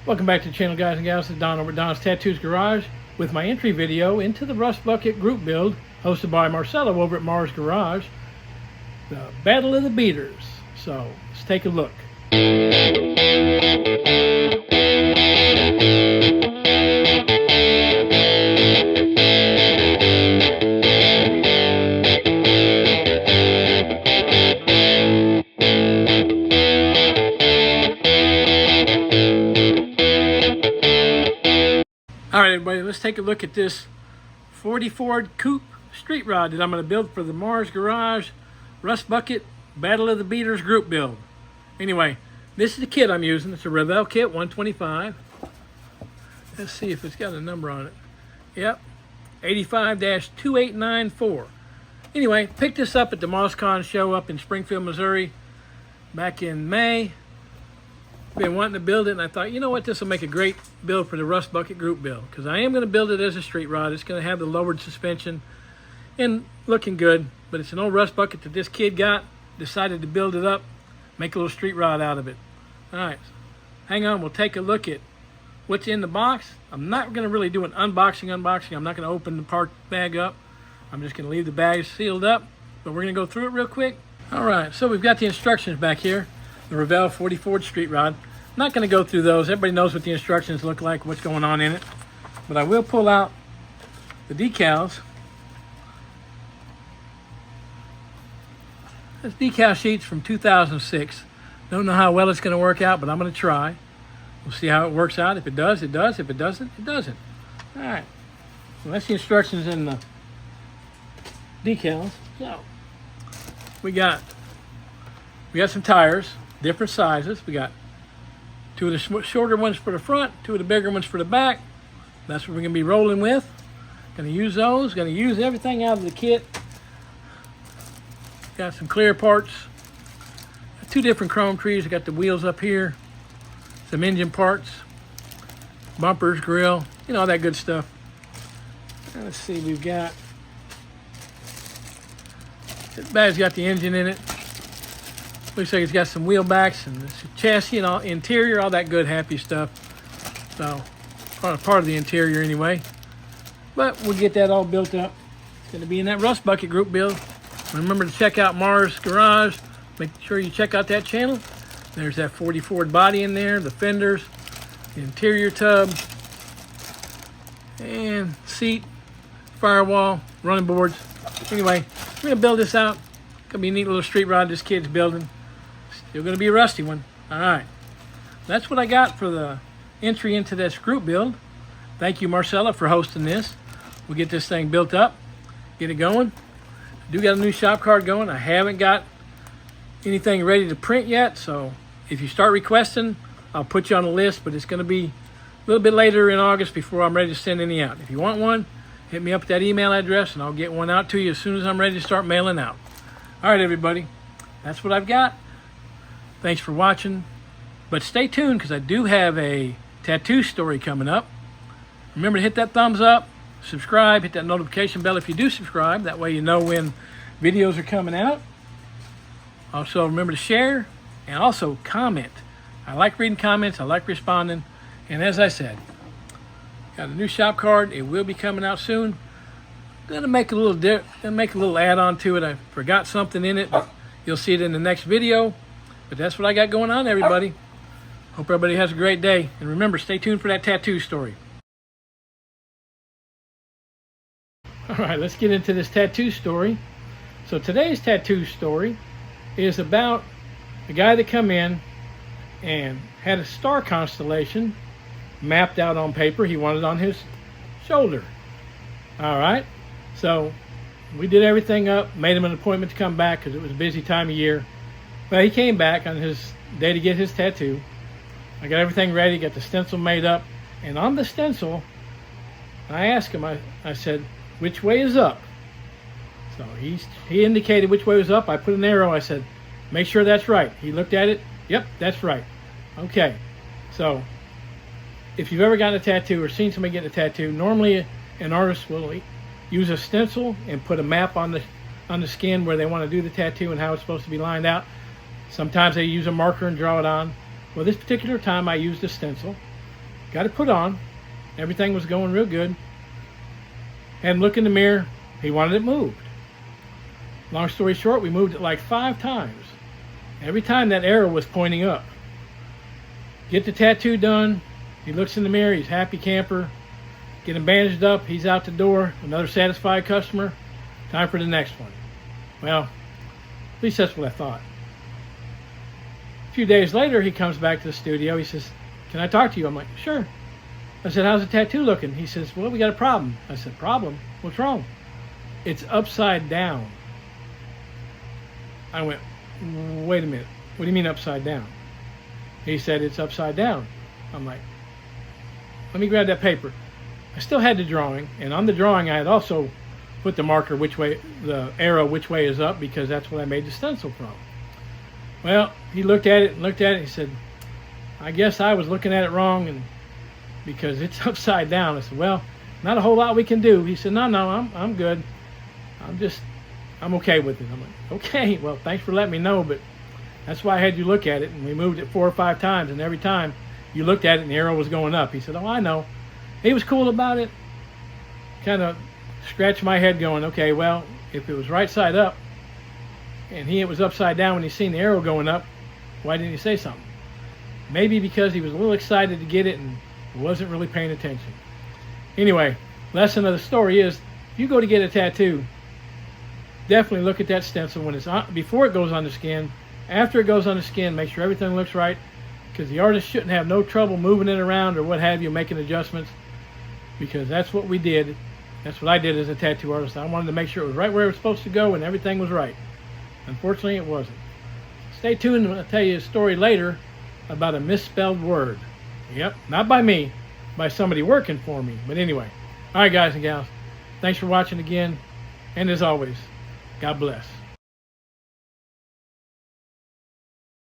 Welcome back to the channel, guys and gals. This is Don over at Don's Tattoos Garage with my entry video into the Rust Bucket group build hosted by Marcelo over at Mars Garage, the Battle of the Beaters. So let's take a look. All right, everybody, let's take a look at this 40 Ford Coupe street rod that I'm going to build for the Mars Garage Rust Bucket Battle of the Beaters group build. Anyway, this is the kit I'm using. It's a Revell kit 125. Let's see if it's got a number on it. Yep, 85-2894. Anyway, picked this up at the MossCon show up in Springfield, Missouri back in May. Been wanting to build it, and I thought, you know what, this will make a great build for the Rust Bucket group build, because I am going to build it as a street rod. It's going to have the lowered suspension and looking good, but it's an old Rust Bucket that this kid got, decided to build it up, make a little street rod out of it. All right, hang on, we'll take a look at what's in the box. I'm not going to really do an unboxing. I'm not going to open the part bag up. I'm just going to leave the bag sealed up, but we're going to go through it real quick. All right, so we've got the instructions back here. The Revell 40 Ford street rod. I'm not going to go through those. Everybody knows what the instructions look like, what's going on in it. But I will pull out the decals. This decal sheet's from 2006. Don't know how well it's going to work out, but I'm going to try. We'll see how it works out. If it does, it does. If it doesn't, it doesn't. All right. So that's the instructions in the decals. So we got some tires. Different sizes. We got two of the shorter ones for the front, two of the bigger ones for the back. That's what we're going to be rolling with. Going to use those. Going to use everything out of the kit. Got some clear parts. Two different chrome trees. I got the wheels up here. Some engine parts. Bumpers, grill. You know, all that good stuff. Now, let's see. We've got... This bag's got the engine in it. Looks like it's got some wheel backs and chassis and all interior, all that good happy stuff. So part of the interior anyway. But we'll get that all built up. It's going to be in that Rust Bucket group build. Remember to check out Mars Garage. Make sure you check out that channel. There's that 40 Ford body in there, the fenders, the interior tub, and seat, firewall, running boards. Anyway, we're going to build this out. It's going to be a neat little street rod this kid's building. Still going to be a rusty one. All right. That's what I got for the entry into this group build. Thank you, Marcelo, for hosting this. We'll get this thing built up, get it going. I do got a new shop card going. I haven't got anything ready to print yet, so if you start requesting, I'll put you on the list, but it's going to be a little bit later in August before I'm ready to send any out. If you want one, hit me up at that email address, and I'll get one out to you as soon as I'm ready to start mailing out. All right, everybody, that's what I've got. Thanks for watching, but stay tuned because I do have a tattoo story coming up. Remember to hit that thumbs up, subscribe, hit that notification bell if you do subscribe. That way you know when videos are coming out. Also, remember to share and also comment. I like reading comments. I like responding. And as I said, got a new shop card. It will be coming out soon. Gonna make a little add-on to it. I forgot something in it, but you'll see it in the next video. But that's what I got going on, everybody. Hope everybody has a great day. And remember, stay tuned for that tattoo story. All right, let's get into this tattoo story. So today's tattoo story is about a guy that come in and had a star constellation mapped out on paper. He wanted it on his shoulder. All right. So we did everything up, made him an appointment to come back because it was a busy time of year. But he came back on his day to get his tattoo. I got everything ready, got the stencil made up. And on the stencil, I asked him, I said, which way is up? So he indicated which way was up. I put an arrow. I said, make sure that's right. He looked at it. Yep, that's right. Okay. So if you've ever gotten a tattoo or seen somebody get a tattoo, normally an artist will use a stencil and put a map on the skin where they want to do the tattoo and how it's supposed to be lined out. Sometimes they use a marker and draw it on. Well, this particular time I used a stencil. got it put on. Everything was going real good. And look in the mirror, he wanted it moved. Long story short, we moved it like 5 times. Every time that arrow was pointing up. Get the tattoo done. He looks in the mirror, he's happy camper. Get him bandaged up, he's out the door. Another satisfied customer. Time for the next one. Well, at least that's what I thought. A few days later, he comes back to the studio. He says, "Can I talk to you?" I'm like, "Sure." I said, "How's the tattoo looking?" He says, "Well, we got a problem." I said, "Problem? What's wrong?" "It's upside down." I went, "Wait a minute. What do you mean upside down?" He said, "It's upside down." I'm like, "Let me grab that paper." I still had the drawing, and on the drawing I had also put the marker which way, the arrow which way is up, because that's what I made the stencil from. Well, he looked at it and looked at it. He said, "I guess I was looking at it wrong, and because it's upside down." I said, "Well, not a whole lot we can do." He said, No, I'm good. I'm okay with it." I'm like, "Okay, well, thanks for letting me know, but that's why I had you look at it." And we moved it 4 or 5 times, and every time you looked at it and the arrow was going up. He said, "Oh, I know." He was cool about it. Kind of scratched my head going, okay, well, if it was right side up and it was upside down when he seen the arrow going up, why didn't he say something? Maybe because he was a little excited to get it and wasn't really paying attention. Anyway, lesson of the story is, if you go to get a tattoo, definitely look at that stencil when it's on, before it goes on the skin. After it goes on the skin, make sure everything looks right, because the artist shouldn't have no trouble moving it around or what have you, making adjustments, because that's what we did. That's what I did as a tattoo artist. I wanted to make sure it was right where it was supposed to go and everything was right. Unfortunately, it wasn't. Stay tuned when I tell you a story later about a misspelled word. Yep, not by me, by somebody working for me. But anyway, all right, guys and gals, thanks for watching again. And as always, God bless.